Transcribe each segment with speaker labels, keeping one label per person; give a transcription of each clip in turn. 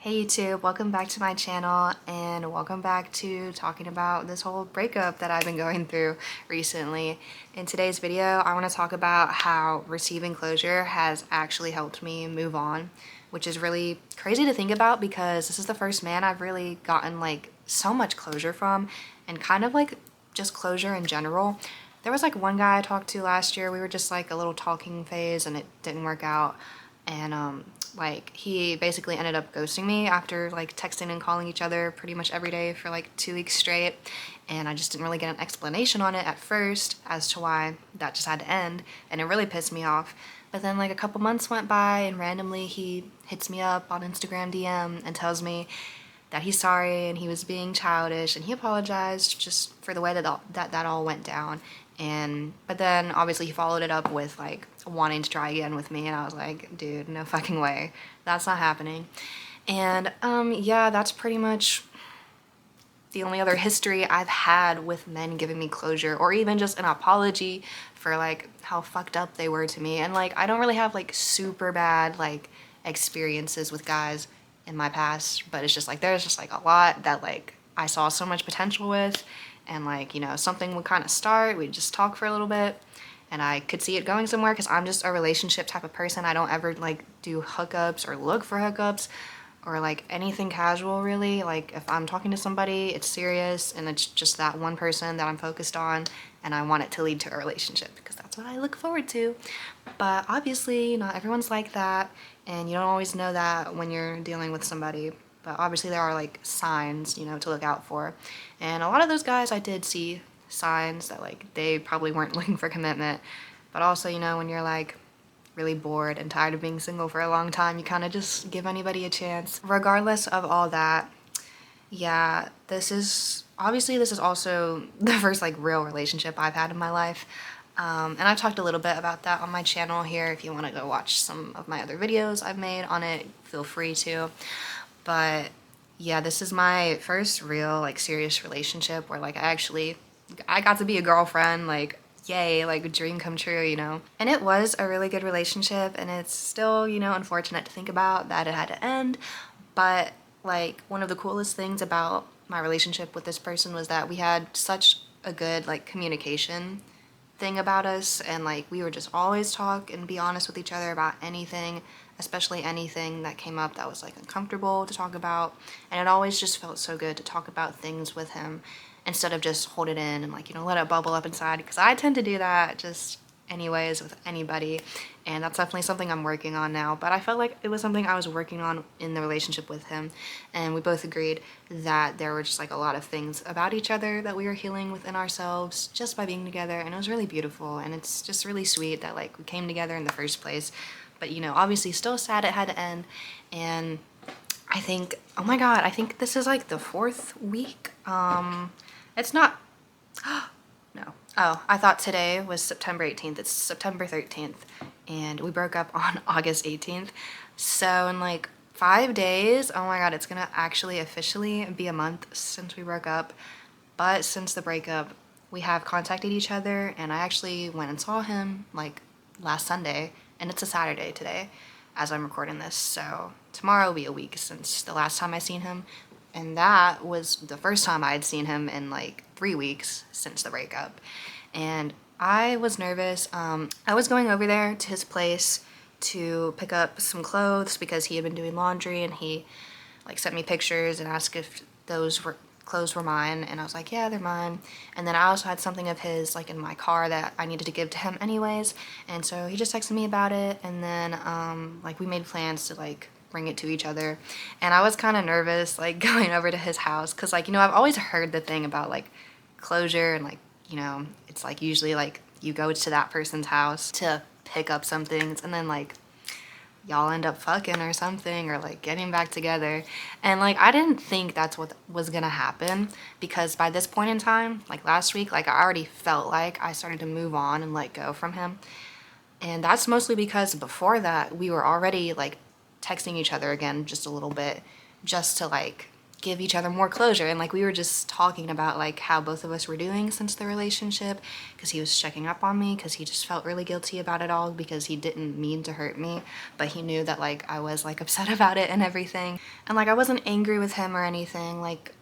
Speaker 1: Hey YouTube, welcome back to my channel and welcome back to talking about this whole breakup that I've been going through recently. In today's video, I want to talk about how receiving closure has actually helped me move on, which is really crazy to think about because this is the first man I've really gotten like so much closure from, and kind of like just closure in general. There was like one guy I talked to last year, we were just like a little talking phase and it didn't work out. And like he basically ended up ghosting me after like texting and calling each other pretty much every day for like 2 weeks straight, and I just didn't really get an explanation on it at first as to why that just had to end, and it really pissed me off. But then like a couple months went by and randomly he hits me up on Instagram DM and tells me that he's sorry and he was being childish, and he apologized just for the way that all went down. But then obviously he followed it up with like wanting to try again with me, and I was like, dude, no fucking way, that's not happening. And yeah, that's pretty much the only other history I've had with men giving me closure or even just an apology for like how fucked up they were to me. And like I don't really have like super bad like experiences with guys in my past, but it's just like there's just like a lot that like I saw so much potential with, and like, you know, something would kind of start, we'd just talk for a little bit and I could see it going somewhere because I'm just a relationship type of person. I don't ever like do hookups or look for hookups or like anything casual really. Like if I'm talking to somebody, it's serious and it's just that one person that I'm focused on, and I want it to lead to a relationship because that's what I look forward to. But obviously not everyone's like that, and you don't always know that when you're dealing with somebody. But obviously there are like signs, you know, to look out for. And a lot of those guys, I did see signs that like they probably weren't looking for commitment. But also, you know, when you're like really bored and tired of being single for a long time, you kind of just give anybody a chance. Regardless of all that, yeah, this is also the first like real relationship I've had in my life. And I've talked a little bit about that on my channel here. If you want to go watch some of my other videos I've made on it, feel free to. But yeah, this is my first real like serious relationship where like I got to be a girlfriend, like yay, like dream come true, you know. And it was a really good relationship, and it's still, you know, unfortunate to think about that it had to end. But like one of the coolest things about my relationship with this person was that we had such a good like communication thing about us, and like we would just always talk and be honest with each other about anything, especially anything that came up that was like uncomfortable to talk about. And it always just felt so good to talk about things with him instead of just hold it in and like, you know, let it bubble up inside, because I tend to do that just anyways with anybody, and that's definitely something I'm working on now. But I felt like it was something I was working on in the relationship with him, and we both agreed that there were just like a lot of things about each other that we were healing within ourselves just by being together, and it was really beautiful. And it's just really sweet that like we came together in the first place. But you know, obviously still sad it had to end. And I think, oh my god, I think this is like the 4th week. It's not, no. Oh, I thought today was September 18th. It's September 13th, and we broke up on August 18th. So in like 5 days, oh my god, it's gonna actually officially be a month since we broke up. But since the breakup, we have contacted each other, and I actually went and saw him like last Sunday, and it's a Saturday today as I'm recording this. So tomorrow will be a week since the last time I seen him. And that was the first time I had seen him in like 3 weeks since the breakup. And I was nervous. I was going over there to his place to pick up some clothes because he had been doing laundry, and he like sent me pictures and asked if clothes were mine, and I was like, yeah, they're mine. And then I also had something of his like in my car that I needed to give to him anyways, and so he just texted me about it. And then like we made plans to like bring it to each other, and I was kind of nervous like going over to his house because like, you know, I've always heard the thing about like closure, and like, you know, it's like usually like you go to that person's house to pick up some things, and then like y'all end up fucking or something, or like getting back together. And like I didn't think that's what was gonna happen, because by this point in time, like last week, like I already felt like I started to move on and let go from him. And that's mostly because before that we were already like texting each other again just a little bit, just to like give each other more closure. And like we were just talking about like how both of us were doing since the relationship, because he was checking up on me because he just felt really guilty about it all, because he didn't mean to hurt me, but he knew that like I was like upset about it and everything. And like I wasn't angry with him or anything. Like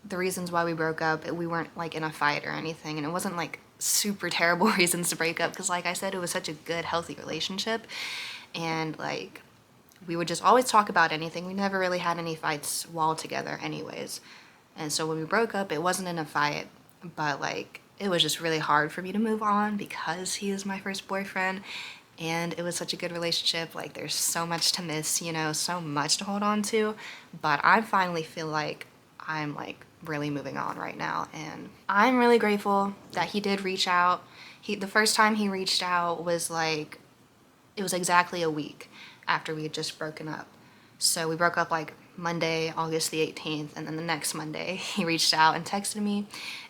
Speaker 1: the reasons why we broke up, we weren't like in a fight or anything, and it wasn't like super terrible reasons to break up, because like I said, it was such a good healthy relationship. And like we would just always talk about anything. We never really had any fights while together anyways. And so when we broke up, it wasn't in a fight, but like it was just really hard for me to move on because he is my first boyfriend, and it was such a good relationship. Like there's so much to miss, you know, so much to hold on to, but I finally feel like I'm like really moving on right now, and I'm really grateful that he did reach out. The first time he reached out was like, it was exactly a week after we had just broken up. So we broke up like Monday, August the 18th, and then the next Monday he reached out and texted me.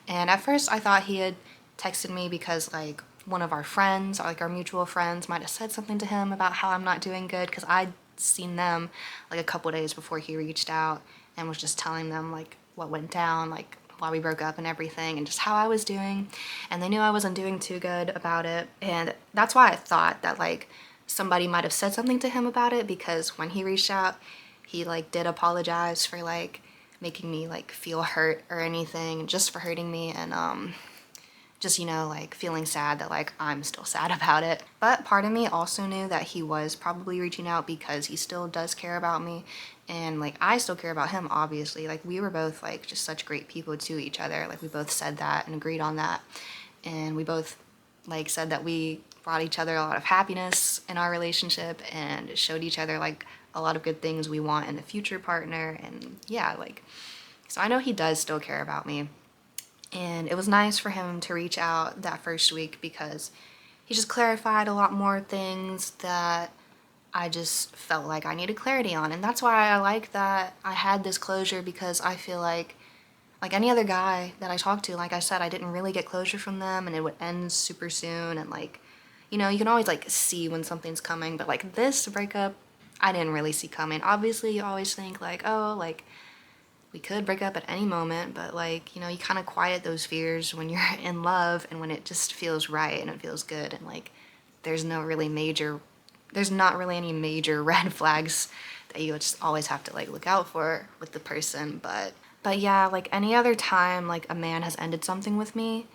Speaker 1: And at first I thought he had texted me because like one of our friends, like our mutual friends, might have said something to him about how I'm not doing good, because I'd seen them like a couple days before he reached out and was just telling them like what went down, like why we broke up and everything, and just how I was doing. And they knew I wasn't doing too good about it. And that's why I thought that like somebody might have said something to him about it, because when he reached out, he like did apologize for like making me like feel hurt or anything, just for hurting me, and just, you know, like feeling sad that like I'm still sad about it. But part of me also knew that he was probably reaching out because he still does care about me, and like I still care about him, obviously. Like we were both like just such great people to each other. Like we both said that and agreed on that, and we both like said that we brought each other a lot of happiness in our relationship and showed each other like a lot of good things we want in a future partner. And yeah, like, so I know he does still care about me. And it was nice for him to reach out that first week, because he just clarified a lot more things that I just felt like I needed clarity on. And that's why I like that I had this closure, because I feel like any other guy that I talked to, like I said, I didn't really get closure from them, and it would end super soon. And like, you know, you can always like see when something's coming, but like this breakup, I didn't really see coming. Obviously, you always think like, oh, like we could break up at any moment, but like, you know, you kind of quiet those fears when you're in love and when it just feels right and it feels good, and like there's not really any major red flags that you just always have to like look out for with the person. But yeah, like any other time like a man has ended something with me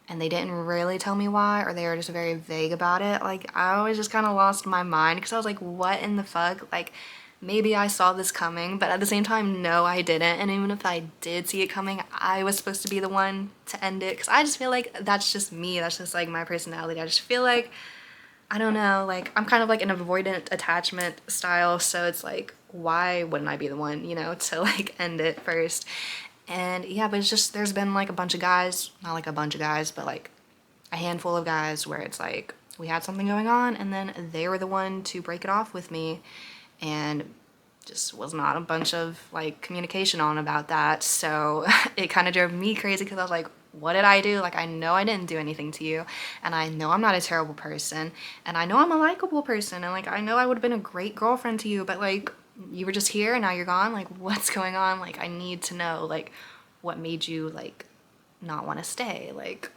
Speaker 1: and they didn't really tell me why, or they were just very vague about it, like I always just kind of lost my mind, because I was like, what in the fuck? Like maybe I saw this coming, but at the same time, no, I didn't. And even if I did see it coming, I was supposed to be the one to end it, because I just feel like that's just me. That's just like my personality. I just feel like, I don't know, like I'm kind of like an avoidant attachment style, so it's like, why wouldn't I be the one, you know, to like end it first? And yeah, but it's just, there's been like a bunch of guys, not like a bunch of guys, but like a handful of guys where it's like we had something going on and then they were the one to break it off with me, and just was not a bunch of like communication on about that. So it kind of drove me crazy, because I was like, what did I do? Like I know I didn't do anything to you, and I know I'm not a terrible person, and I know I'm a likable person, and like I know I would have been a great girlfriend to you, but like you were just here and now you're gone. Like what's going on? Like I need to know like what made you like not want to stay. Like,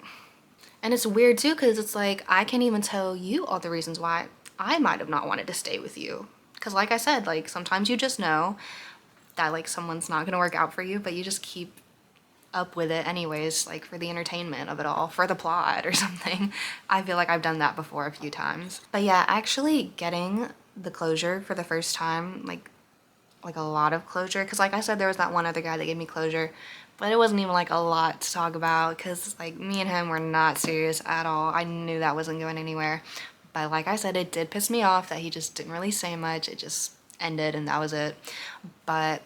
Speaker 1: and it's weird too, because it's like I can't even tell you all the reasons why I might have not wanted to stay with you, because like I said, like sometimes you just know that like someone's not gonna work out for you, but you just keep up with it anyways, like for the entertainment of it all, for the plot or something. I feel like I've done that before a few times. But yeah, actually getting the closure for the first time, like a lot of closure, because like I said, there was that one other guy that gave me closure, but it wasn't even like a lot to talk about, because like me and him were not serious at all. I knew that wasn't going anywhere, but like I said, it did piss me off that he just didn't really say much. It just ended and that was it. But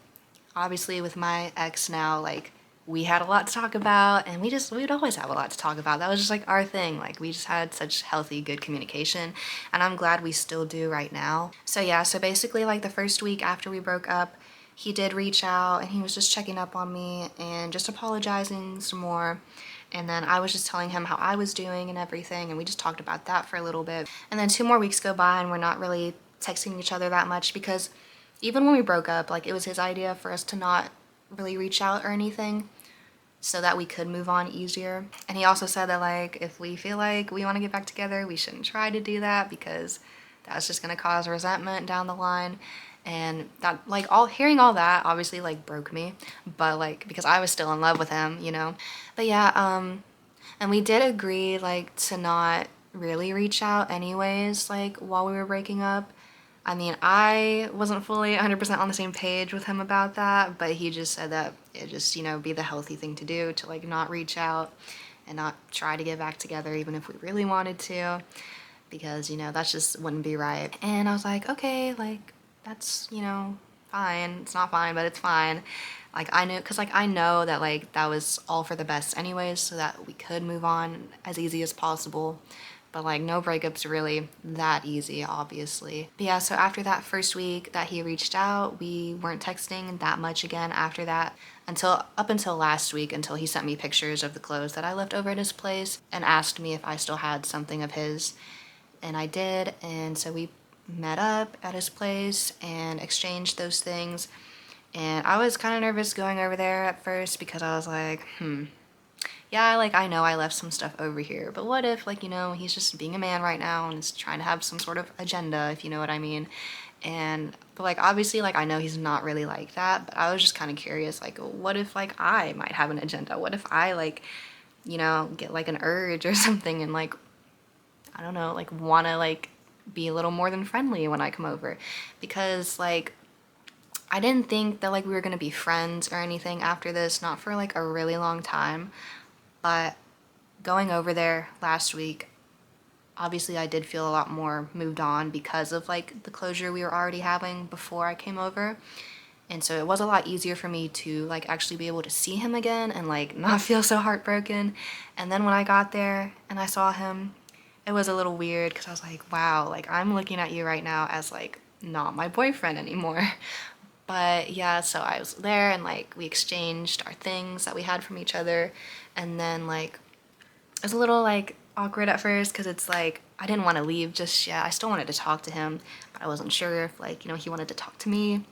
Speaker 1: obviously with my ex now, like we had a lot to talk about, and we'd always have a lot to talk about. That was just like our thing. Like we just had such healthy, good communication, and I'm glad we still do right now. So yeah, so basically like the first week after we broke up, he did reach out and he was just checking up on me and just apologizing some more. And then I was just telling him how I was doing and everything, and we just talked about that for a little bit. And then 2 more weeks go by and we're not really texting each other that much, because even when we broke up, like it was his idea for us to not really reach out or anything, so that we could move on easier. And he also said that like if we feel like we want to get back together, we shouldn't try to do that because that's just going to cause resentment down the line. And that, like, all hearing all that obviously like broke me, but like because I was still in love with him, you know. But yeah, and we did agree like to not really reach out anyways, like while we were breaking up. I mean, I wasn't fully 100% on the same page with him about that, but he just said that it just, you know, be the healthy thing to do, to like not reach out and not try to get back together even if we really wanted to, because, you know, that just wouldn't be right. And I was like, okay, like that's, you know, fine. It's not fine, but it's fine. Like I knew, cause like I know that like that was all for the best anyways, so that we could move on as easy as possible. But like no breakups really that easy, obviously. But yeah, so after that first week that he reached out, we weren't texting that much again after that, until up until last week, until he sent me pictures of the clothes that I left over at his place and asked me if I still had something of his. And I did, and so we met up at his place and exchanged those things. And I was kind of nervous going over there at first because I was like, yeah, like I know I left some stuff over here, but what if, like, you know, he's just being a man right now and is trying to have some sort of agenda, if you know what I mean. But like obviously like I know he's not really like that, but I was just kind of curious, like what if like I might have an agenda? What if I like, you know, get like an urge or something and like, I don't know, like want to like be a little more than friendly when I come over? Because like I didn't think that like we were gonna be friends or anything after this, not for like a really long time. But going over there last week, obviously I did feel a lot more moved on because of like the closure we were already having before I came over. And so it was a lot easier for me to like actually be able to see him again and like not feel so heartbroken. And then when I got there and I saw him, it was a little weird because I was like, wow, like I'm looking at you right now as like not my boyfriend anymore. But yeah, so I was there and like we exchanged our things that we had from each other. And then like it was a little like awkward at first because it's like I didn't want to leave just yet. I still wanted to talk to him, but I wasn't sure if like, you know, he wanted to talk to me.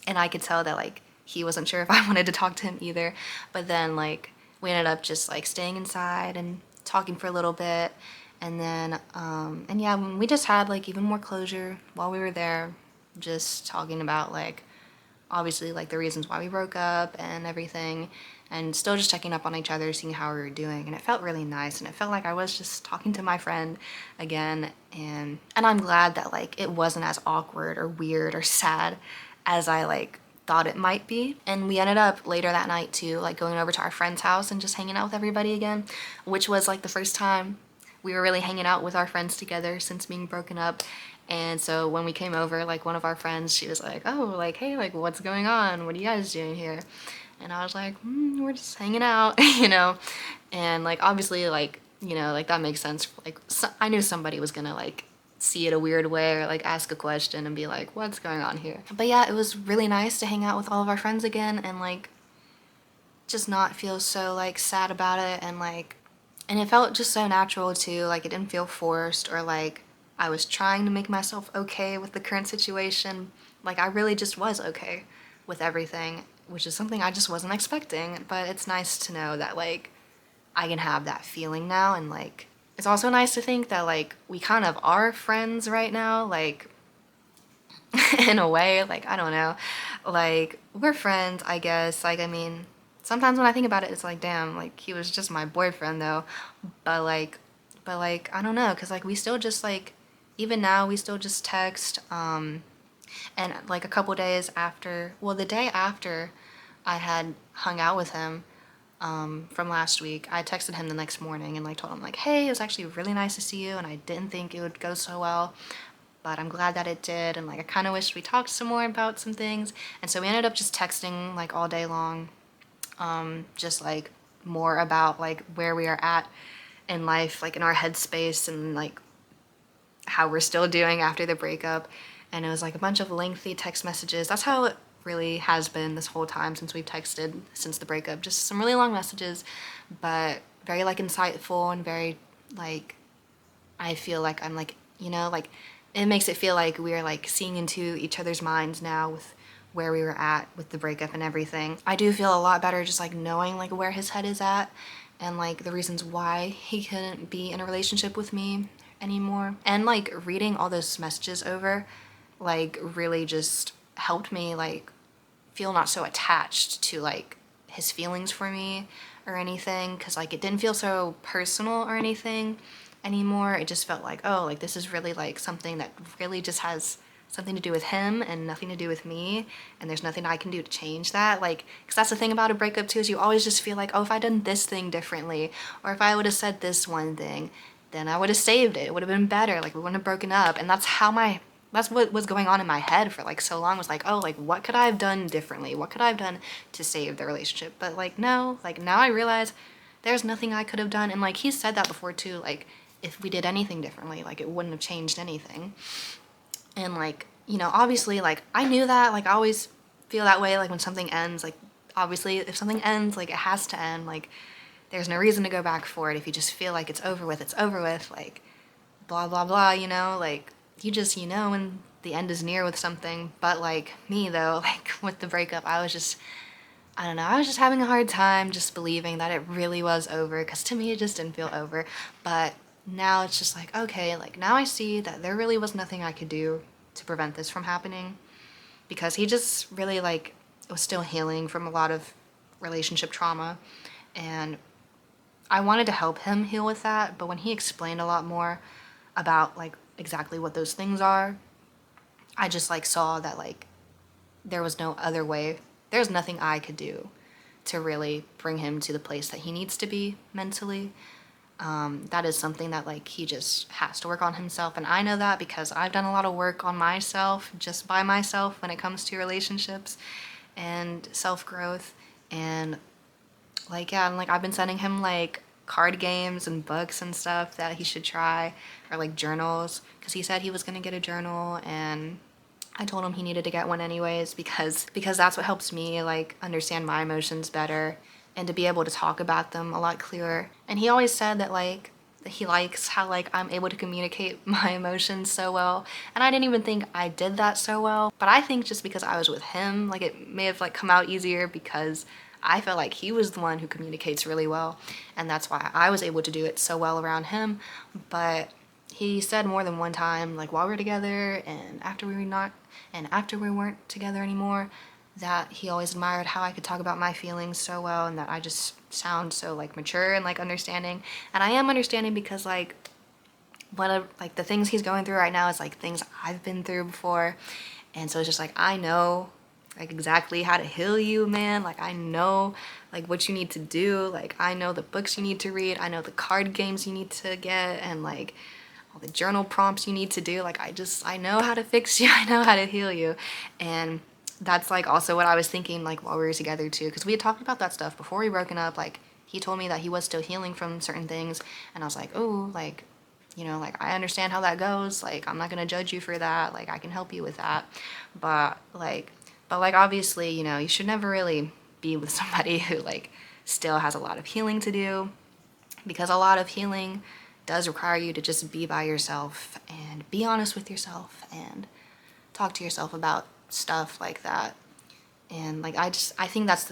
Speaker 1: And I could tell that like he wasn't sure if I wanted to talk to him either. But then like we ended up just like staying inside and talking for a little bit. And then and yeah, we just had like even more closure while we were there, just talking about like obviously like the reasons why we broke up and everything, and still just checking up on each other, seeing how we were doing. And it felt really nice, and it felt like I was just talking to my friend again. And I'm glad that like it wasn't as awkward or weird or sad as I like thought it might be. And we ended up later that night too, like going over to our friend's house and just hanging out with everybody again, which was like the first time we were really hanging out with our friends together since being broken up. And so when we came over, like one of our friends, she was like, oh, like, hey, like what's going on? What are you guys doing here? And I was like, we're just hanging out, you know? And like, obviously, like, you know, like that makes sense. Like, so, I knew somebody was gonna like see it a weird way or like ask a question and be like, what's going on here? But yeah, it was really nice to hang out with all of our friends again and like just not feel so like sad about it. And it felt just so natural too. Like it didn't feel forced or like I was trying to make myself okay with the current situation. Like I really just was okay with everything, which is something I just wasn't expecting. But it's nice to know that like I can have that feeling now. And like it's also nice to think that like we kind of are friends right now, like in a way. Like I don't know, like we're friends, I guess. Like I mean, sometimes when I think about it, it's like, damn, like he was just my boyfriend though. But like, I don't know, cause like we still just like, even now we still just text. And like a couple days after, well, the day after I had hung out with him, from last week, I texted him the next morning and like told him like, hey, it was actually really nice to see you, and I didn't think it would go so well, but I'm glad that it did, and like I kind of wish we talked some more about some things. And so we ended up just texting like all day long, just like more about like where we are at in life, like in our headspace, and like how we're still doing after the breakup. And it was like a bunch of lengthy text messages. That's how it really has been this whole time since we've texted since the breakup. Just some really long messages, but very like insightful and very like, I feel like I'm like, you know, like it makes it feel like we're like seeing into each other's minds now with where we were at with the breakup and everything. I do feel a lot better just like knowing like where his head is at and like the reasons why he couldn't be in a relationship with me anymore. And like reading all those messages over like really just helped me like feel not so attached to like his feelings for me or anything, because like it didn't feel so personal or anything anymore. It just felt like, oh, like this is really like something that really just has something to do with him and nothing to do with me, and there's nothing I can do to change that. Like, because that's the thing about a breakup too, is you always just feel like, oh, if I'd done this thing differently, or if I would have said this one thing, then I would have saved it. It would have been better. Like we wouldn't have broken up. And that's what was going on in my head for like so long, was like, oh, like what could I have done differently? What could I have done to save the relationship? But like, no, like now I realize there's nothing I could have done. And like he said that before too, like if we did anything differently, like it wouldn't have changed anything. And like, you know, obviously like I knew that, like I always feel that way, like when something ends, like obviously if something ends, like it has to end. Like there's no reason to go back for it. If you just feel like it's over with, like blah blah blah, you know, like you know when the end is near with something. But like me though, like with the breakup, I don't know, I was just having a hard time just believing that it really was over, because to me it just didn't feel over. But now it's just like, okay, like now I see that there really was nothing I could do to prevent this from happening, because he just really like was still healing from a lot of relationship trauma, and I wanted to help him heal with that. But when he explained a lot more about like exactly what those things are, I just like saw that like there was no other way. There's nothing I could do to really bring him to the place that he needs to be mentally. That is something that like he just has to work on himself, and I know that because I've done a lot of work on myself just by myself when it comes to relationships and self-growth. And like, yeah, and like I've been sending him like card games and books and stuff that he should try, or like journals, because he said he was gonna get a journal, and I told him he needed to get one anyways, because that's what helps me like understand my emotions better and to be able to talk about them a lot clearer. And he always said that like that he likes how like I'm able to communicate my emotions so well. And I didn't even think I did that so well, but I think just because I was with him, like it may have like come out easier, because I felt like he was the one who communicates really well, and that's why I was able to do it so well around him. But he said more than one time, like while we were together and after we weren't together anymore, that he always admired how I could talk about my feelings so well, and that I just sound so like mature and like understanding. And I am understanding, because like like the things he's going through right now is like things I've been through before. And so it's just like I know like exactly how to heal you, man. Like I know like what you need to do. Like I know the books you need to read. I know the card games you need to get, and like all the journal prompts you need to do. Like I know how to fix you. I know how to heal you. And that's like also what I was thinking like while we were together too, because we had talked about that stuff before we broken up. Like he told me that he was still healing from certain things, and I was like, oh, like, you know, like I understand how that goes. Like I'm not gonna judge you for that. Like I can help you with that. But like obviously, you know, you should never really be with somebody who like still has a lot of healing to do, because a lot of healing does require you to just be by yourself and be honest with yourself and talk to yourself about stuff like that. And like I think that's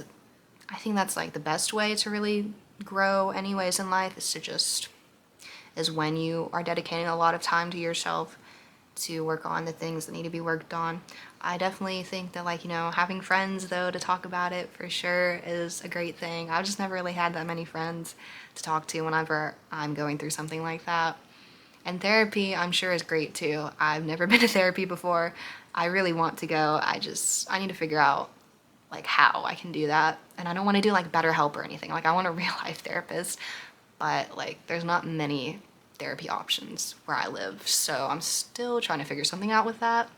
Speaker 1: like the best way to really grow anyways in life, is when you are dedicating a lot of time to yourself to work on the things that need to be worked on. I definitely think that like, you know, having friends though to talk about it for sure is a great thing. I've just never really had that many friends to talk to whenever I'm going through something like that. And therapy, I'm sure, is great too. I've never been to therapy before. I really want to go. I need to figure out like how I can do that. And I don't want to do like BetterHelp or anything. Like I want a real life therapist, but like there's not many therapy options where I live. So I'm still trying to figure something out with that.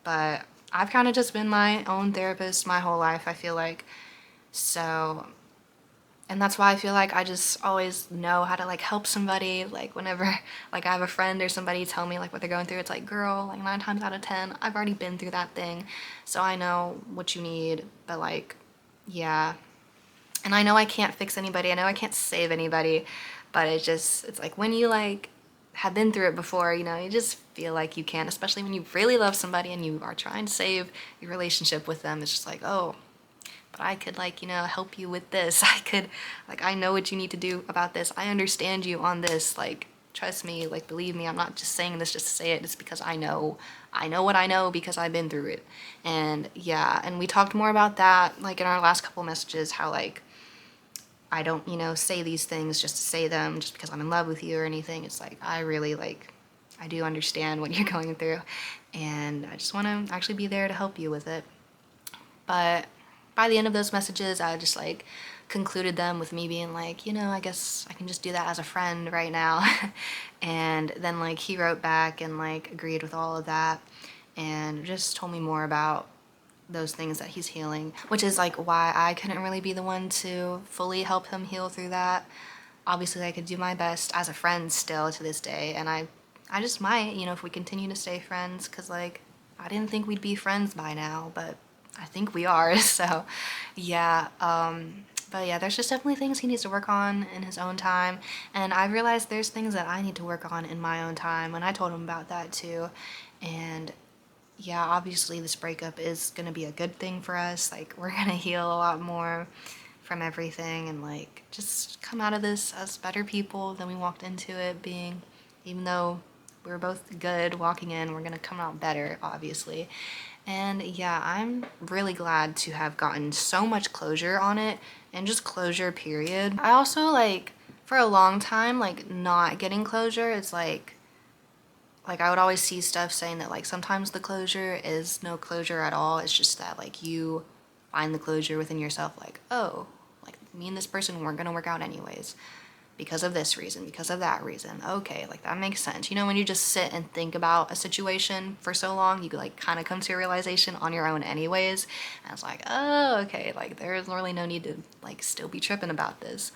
Speaker 1: But I've kind of just been my own therapist my whole life, I feel like. So, and that's why I feel like I just always know how to like help somebody. Like whenever like I have a friend or somebody tell me like what they're going through, it's like, girl, like 9 times out of 10 I've already been through that thing, so I know what you need. But like, yeah, and I know I can't fix anybody, I know I can't save anybody, but it's like when you like have been through it before, you know, you just feel like you can, especially when you really love somebody and you are trying to save your relationship with them. It's just like, oh, but I could, like, you know, help you with this. I could, like, I know what you need to do about this. I understand you on this. Like, trust me, like, believe me, I'm not just saying this just to say it. It's because I know what I know because I've been through it. And yeah, and we talked more about that, like, in our last couple messages, how, like, I don't, you know, say these things just to say them just because I'm in love with you or anything. It's like, I really, like, I do understand what you're going through, and I just want to actually be there to help you with it. But by the end of those messages, I just, like, concluded them with me being like, you know, I guess I can just do that as a friend right now. And then, like, he wrote back and, like, agreed with all of that and just told me more about those things that he's healing, which is, like, why I couldn't really be the one to fully help him heal through that. Obviously, I could do my best as a friend still to this day, and I just might, you know, if we continue to stay friends, because, like, I didn't think we'd be friends by now, but I think we are. So yeah, but yeah, there's just definitely things he needs to work on in his own time, and I realized there's things that I need to work on in my own time, and I told him about that too. And yeah, obviously this breakup is gonna be a good thing for us. Like, we're gonna heal a lot more from everything and, like, just come out of this as better people than we walked into it being. Even though we were both good walking in, we're gonna come out better, obviously. And yeah, I'm really glad to have gotten so much closure on it, and just closure, period. I also, like, for a long time, like, not getting closure, it's like I would always see stuff saying that, like, sometimes the closure is no closure at all. It's just that, like, you find the closure within yourself, like, oh, like, me and this person weren't gonna work out anyways because of this reason, because of that reason. Okay, like, that makes sense. You know, when you just sit and think about a situation for so long, you like kind of come to a realization on your own anyways. And it's like, oh, okay, like, there's really no need to, like, still be tripping about this.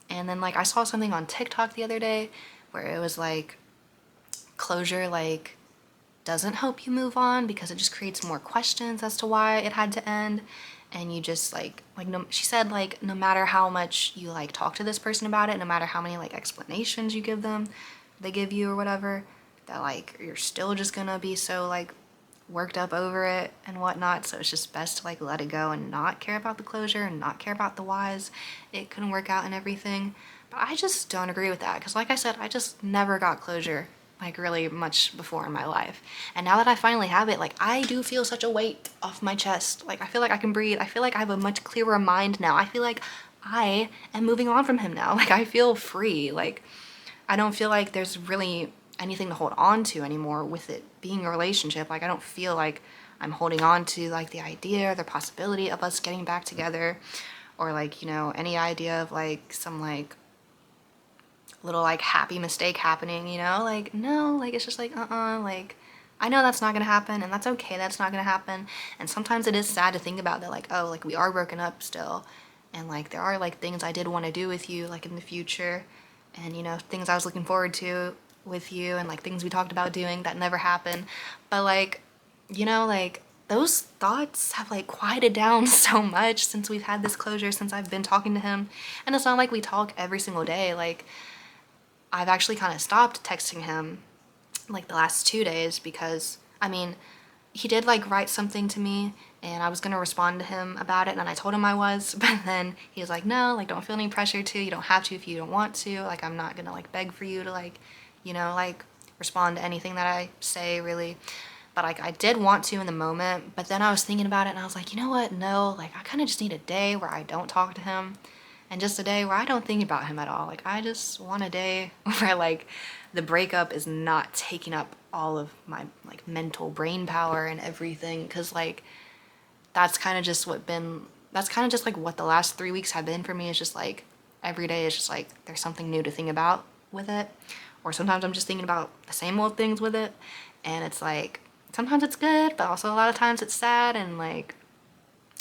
Speaker 1: And then, like, I saw something on TikTok the other day where it was like, closure, like, doesn't help you move on because it just creates more questions as to why it had to end. And you just, like no, she said, like, no matter how much you, like, talk to this person about it, no matter how many, like, explanations you give them, they give you or whatever, that, like, you're still just gonna be so, like, worked up over it and whatnot. So it's just best to, like, let it go and not care about the closure and not care about the whys it couldn't work out and everything. But I just don't agree with that because, like I said, I just never got closure, like, really much before in my life. And now that I finally have it, like, I do feel such a weight off my chest. Like, I feel like I can breathe. I feel like I have a much clearer mind now. I feel like I am moving on from him now. Like, I feel free. Like, I don't feel like there's really anything to hold on to anymore with it being a relationship. Like, I don't feel like I'm holding on to, like, the idea or the possibility of us getting back together, or, like, you know, any idea of, like, some, like, little, like, happy mistake happening, you know? Like, no, like, it's just like, like, I know that's not gonna happen, and that's okay, that's not gonna happen. And sometimes it is sad to think about that, like, oh, like, we are broken up still, and, like, there are, like, things I did want to do with you, like, in the future, and, you know, things I was looking forward to with you, and, like, things we talked about doing that never happened. But, like, you know, like, those thoughts have, like, quieted down so much since we've had this closure, since I've been talking to him. And it's not like we talk every single day. Like, I've actually kind of stopped texting him, like, the last 2 days because, I mean, he did, like, write something to me and I was gonna respond to him about it, and I told him I was, but then he was like, no, like, don't feel any pressure to, you don't have to if you don't want to, like, I'm not gonna, like, beg for you to, like, you know, like, respond to anything that I say, really. But, like, I did want to in the moment, but then I was thinking about it and I was like, you know what, no, like, I kind of just need a day where I don't talk to him, and just a day where I don't think about him at all. Like, I just want a day where, like, the breakup is not taking up all of my, like, mental brain power and everything, because, like, that's kind of just like what the last 3 weeks have been for me. It's just like every day is just like there's something new to think about with it, or sometimes I'm just thinking about the same old things with it, and it's like sometimes it's good, but also a lot of times it's sad. And, like,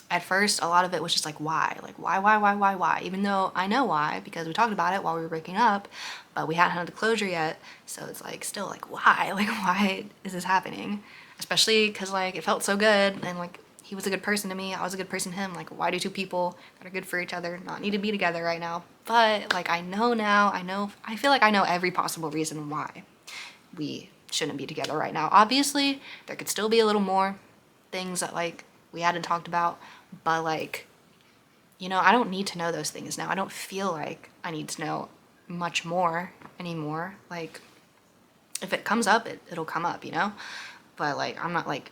Speaker 1: at first a lot of it was just like, why, why, even though I know why because we talked about it while we were breaking up, but we hadn't had the closure yet. So it's like still like, why, like, why is this happening? Especially because, like, it felt so good, and, like, he was a good person to me, I was a good person to him. Like, why do two people that are good for each other not need to be together right now? But like, I know now, I feel like I know every possible reason why we shouldn't be together right now. Obviously, there could still be a little more things that like we hadn't talked about, but like, you know, I don't need to know those things now. I don't feel like I need to know much more anymore. Like, if it comes up, it'll come up, you know? But like, I'm not like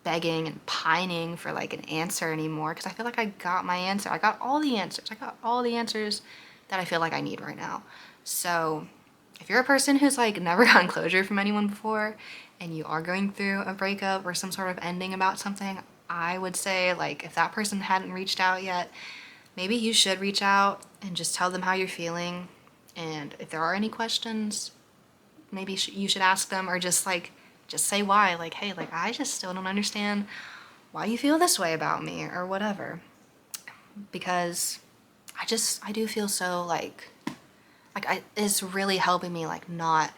Speaker 1: begging and pining for like an answer anymore, because I feel like I got my answer. I got all the answers. I got all the answers that I feel like I need right now. So if you're a person who's like never gotten closure from anyone before and you are going through a breakup or some sort of ending about something, I would say like if that person hadn't reached out yet, maybe you should reach out and just tell them how you're feeling. And if there are any questions, maybe you should ask them, or just say why. Like, hey, like I just still don't understand why you feel this way about me or whatever. Because I do feel so like it's really helping me like not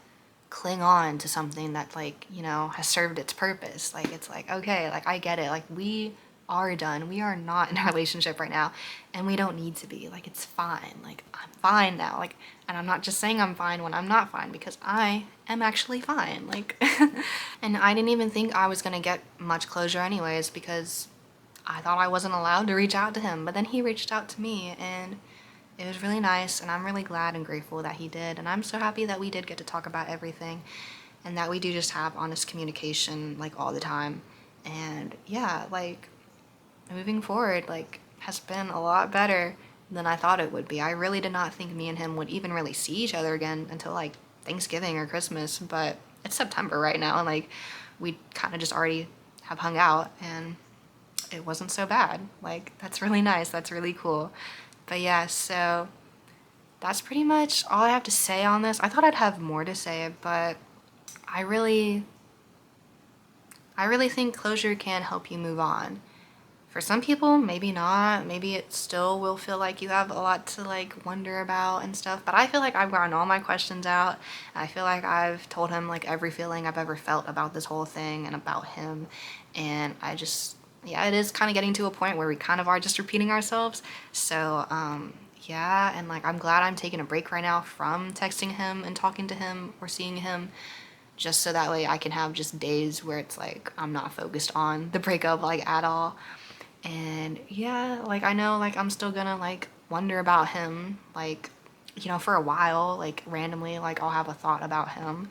Speaker 1: cling on to something that like, you know, has served its purpose. Like, it's like, okay, like I get it. Like, we are done. We are not in a relationship right now, and we don't need to be. Like, it's fine. Like, I'm fine now. Like, and I'm not just saying I'm fine when I'm not fine, because I am actually fine. Like, and I didn't even think I was gonna get much closure anyways, because I thought I wasn't allowed to reach out to him, but then he reached out to me, and it was really nice, and I'm really glad and grateful that he did, and I'm so happy that we did get to talk about everything, and that we do just have honest communication like all the time. And yeah, like moving forward like has been a lot better than I thought it would be. I really did not think me and him would even really see each other again until like Thanksgiving or Christmas, but it's September right now, and like we kind of just already have hung out, and it wasn't so bad. Like, that's really nice. That's really cool. But yeah, so that's pretty much all I have to say on this. I thought I'd have more to say, but I really think closure can help you move on. For some people, maybe not. Maybe it still will feel like you have a lot to like wonder about and stuff. But I feel like I've gotten all my questions out. I feel like I've told him like every feeling I've ever felt about this whole thing and about him. And yeah, it is kind of getting to a point where we kind of are just repeating ourselves. So, yeah, and like I'm glad I'm taking a break right now from texting him and talking to him or seeing him, just so that way I can have just days where it's like I'm not focused on the breakup like at all. And yeah, like I know like I'm still gonna like wonder about him, like, you know, for a while, like randomly, like I'll have a thought about him,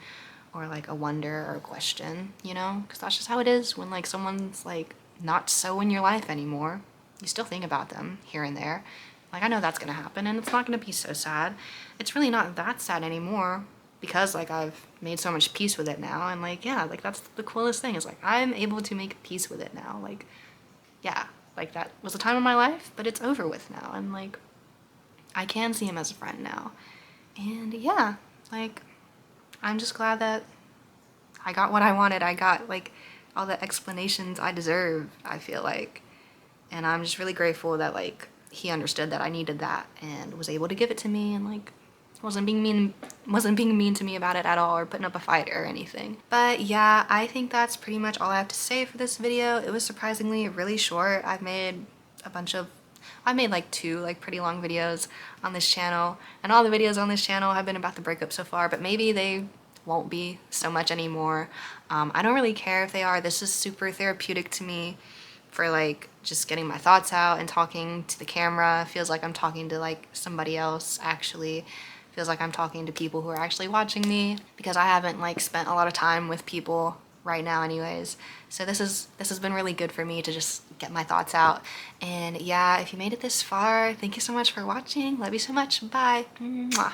Speaker 1: or like a wonder or a question, you know, because that's just how it is when like someone's like not so in your life anymore. You still think about them here and there. Like, I know that's gonna happen, and it's not gonna be so sad. It's really not that sad anymore, because like I've made so much peace with it now. And like, yeah, like that's the coolest thing, is like I'm able to make peace with it now. Like, yeah, like that was a time in my life, but it's over with now, and like I can see him as a friend now. And yeah, like I'm just glad that I got what I wanted. I got like all the explanations I deserve, I feel like. And I'm just really grateful that like he understood that I needed that and was able to give it to me, and like wasn't being mean to me about it at all, or putting up a fight or anything. But yeah, I think that's pretty much all I have to say for this video. It was surprisingly really short. I've made like 2 like pretty long videos on this channel, and all the videos on this channel have been about the breakup so far, but maybe they won't be so much anymore. I don't really care if they are. This is super therapeutic to me, for like just getting my thoughts out and talking to the camera. Feels like I'm talking to like somebody else actually. Feels like I'm talking to people who are actually watching me, because I haven't like spent a lot of time with people right now anyways. So this has been really good for me to just get my thoughts out. And yeah, if you made it this far, thank you so much for watching. Love you so much. Bye. Mwah.